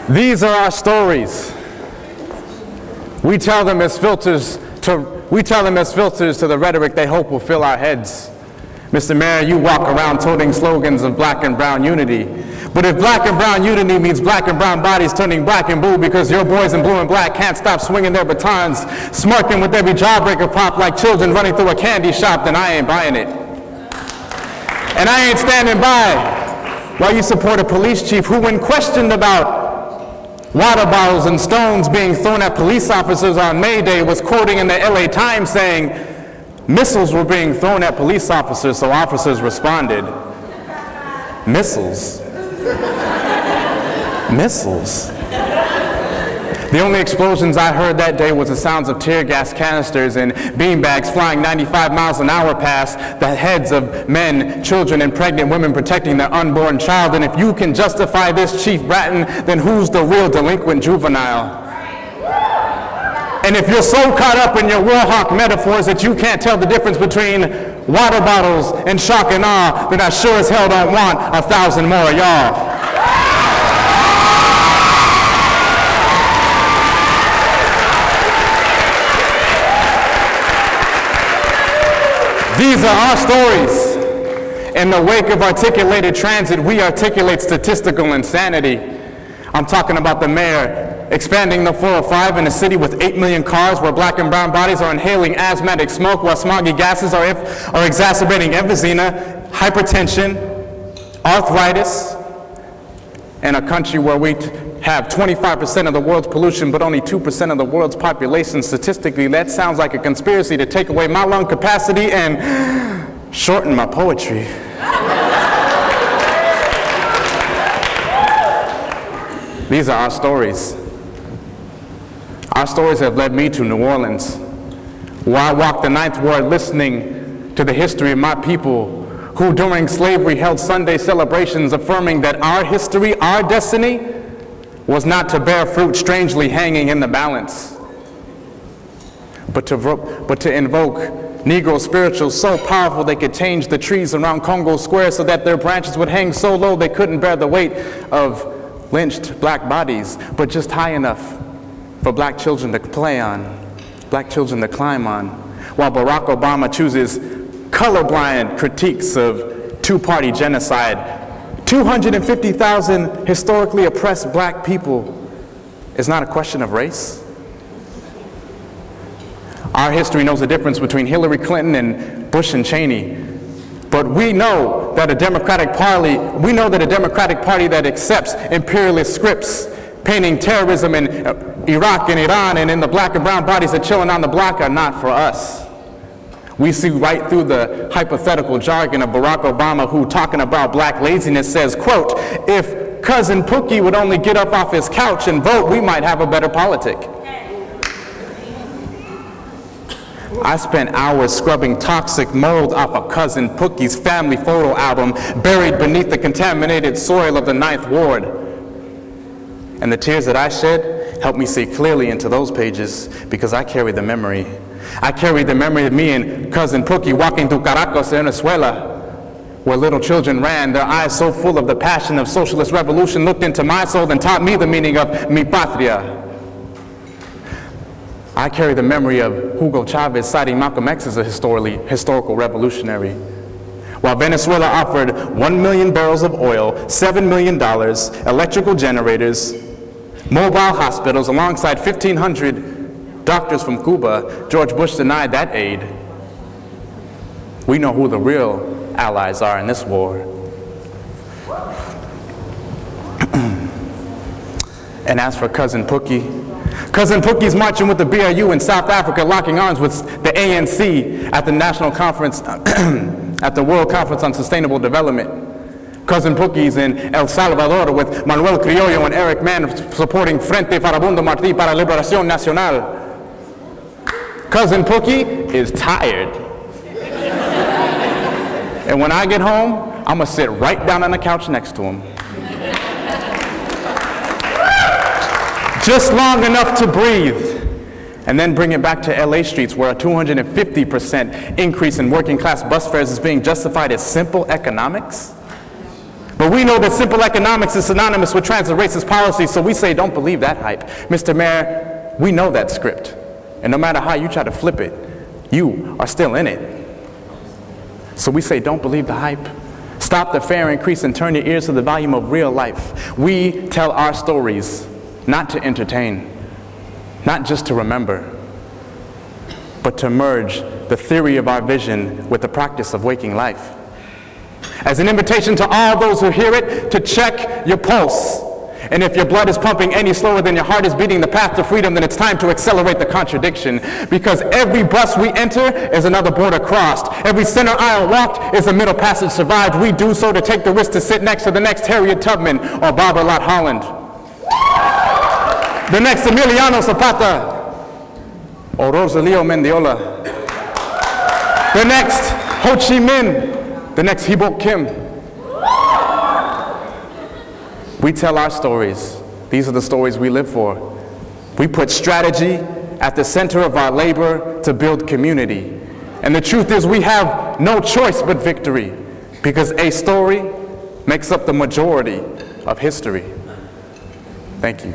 These are our stories. We tell them as filters to the rhetoric they hope will fill our heads. Mr. Mayor, you walk around toting slogans of black and brown unity. But if black and brown unity means black and brown bodies turning black and blue because your boys in blue and black can't stop swinging their batons, smirking with every jawbreaker pop like children running through a candy shop, then I ain't buying it. And I ain't standing by while you support a police chief who, when questioned about water bottles and stones being thrown at police officers on May Day, was quoting in the LA Times saying missiles were being thrown at police officers, so officers responded. Missiles. Missiles. The only explosions I heard that day was the sounds of tear gas canisters and beanbags flying 95 miles an hour past the heads of men, children, and pregnant women protecting their unborn child. And if you can justify this, Chief Bratton, then who's the real delinquent juvenile? And if you're so caught up in your Warhawk metaphors that you can't tell the difference between water bottles and shock and awe, then I sure as hell don't want 1,000 more of y'all. These are our stories. In the wake of articulated transit, we articulate statistical insanity. I'm talking about the mayor expanding the 405 in a city with 8 million cars where black and brown bodies are inhaling asthmatic smoke while smoggy gases are exacerbating emphysema, hypertension, arthritis, in a country where we have 25% of the world's pollution but only 2% of the world's population. Statistically, that sounds like a conspiracy to take away my lung capacity and shorten my poetry. These are our stories. Our stories have led me to New Orleans, where I walked the Ninth Ward listening to the history of my people who during slavery held Sunday celebrations affirming that our history, our destiny, was not to bear fruit strangely hanging in the balance, but to invoke Negro spirituals so powerful they could change the trees around Congo Square so that their branches would hang so low they couldn't bear the weight of lynched black bodies, but just high enough for black children to play on, black children to climb on, while Barack Obama chooses colorblind critiques of two-party genocide. 250,000 historically oppressed black people is not a question of race. Our history knows the difference between Hillary Clinton and Bush and Cheney. But we know that a Democratic Party that accepts imperialist scripts painting terrorism in Iraq and Iran and in the black and brown bodies that chilling on the block are not for us. We see right through the hypothetical jargon of Barack Obama, who, talking about black laziness, says, quote, if Cousin Pookie would only get up off his couch and vote, we might have a better politic. I spent hours scrubbing toxic mold off of Cousin Pookie's family photo album buried beneath the contaminated soil of the Ninth Ward. And the tears that I shed helped me see clearly into those pages because I carry the memory. I carry the memory of me and Cousin Pookie walking through Caracas, Venezuela, where little children ran, their eyes so full of the passion of socialist revolution, looked into my soul and taught me the meaning of mi patria. I carry the memory of Hugo Chavez citing Malcolm X as a historical revolutionary. While Venezuela offered 1 million barrels of oil, $7 million, electrical generators, mobile hospitals, alongside 1,500 doctors from Cuba, George Bush denied that aid. We know who the real allies are in this war. And as for Cousin Pookie's marching with the BRU in South Africa, locking arms with the ANC at the National Conference, at the World Conference on Sustainable Development. Cousin Pookie's in El Salvador with Manuel Criollo and Eric Mann supporting Frente Farabundo Martí para Liberación Nacional. Cousin Pookie is tired. And when I get home, I'm gonna sit right down on the couch next to him. Just long enough to breathe, and then bring it back to LA streets where a 250% increase in working class bus fares is being justified as simple economics. But we know that simple economics is synonymous with transit racist policy, so we say don't believe that hype. Mr. Mayor, we know that script. And no matter how you try to flip it, you are still in it. So we say don't believe the hype. Stop the fare increase and turn your ears to the volume of real life. We tell our stories not to entertain, not just to remember, but to merge the theory of our vision with the practice of waking life. As an invitation to all those who hear it to check your pulse. And if your blood is pumping any slower than your heart is beating the path to freedom, then it's time to accelerate the contradiction. Because every bus we enter is another border crossed. Every center aisle walked is a middle passage survived. We do so to take the risk to sit next to the next Harriet Tubman or Barbara Lott Holland. The next Emiliano Zapata or Rosalío Mendiola. The next Ho Chi Minh. The next Hee-Bok Kim. We tell our stories. These are the stories we live for. We put strategy at the center of our labor to build community. And the truth is we have no choice but victory, because a story makes up the majority of history. Thank you.